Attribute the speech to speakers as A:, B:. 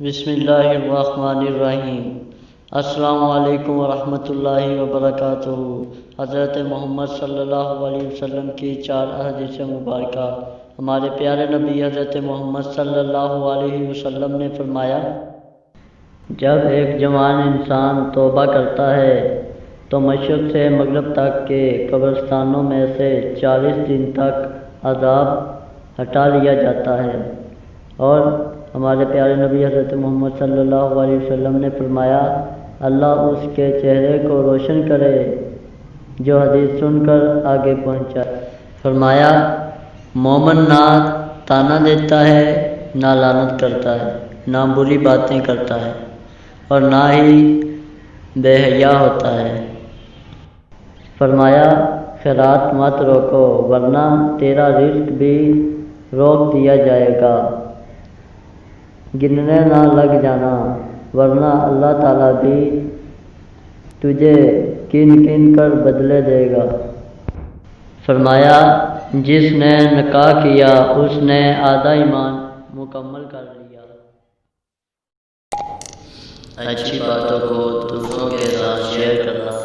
A: بسم اللہ الرحمن الرحیم۔ السلام علیکم ورحمۃ اللہ وبرکاتہ۔ حضرت محمد صلی اللہ علیہ وسلم کی 4 احادیث مبارکہ۔ ہمارے پیارے نبی حضرت محمد صلی اللہ علیہ وسلم نے فرمایا، جب ایک جوان انسان توبہ کرتا ہے تو مشرق سے مغرب تک کے قبرستانوں میں سے 40 دن تک عذاب ہٹا لیا جاتا ہے۔ اور ہمارے پیارے نبی حضرت محمد صلی اللہ علیہ وسلم نے فرمایا، اللہ اس کے چہرے کو روشن کرے جو حدیث سن کر آگے پہنچا۔ فرمایا، مومن نہ تانا دیتا ہے، نہ لعنت کرتا ہے، نہ بری باتیں کرتا ہے اور نہ ہی بے حیا ہوتا ہے۔ فرمایا، خیرات مت روکو ورنہ تیرا رزق بھی روک دیا جائے گا۔ گننے نہ لگ جانا ورنہ اللہ تعالیٰ بھی تجھے کن کر بدلے دے گا۔ فرمایا، جس نے نکاح کیا اس نے آدھا ایمان مکمل کر لیا۔ اچھی باتوں کو دوسروں کے ساتھ شیئر کرنا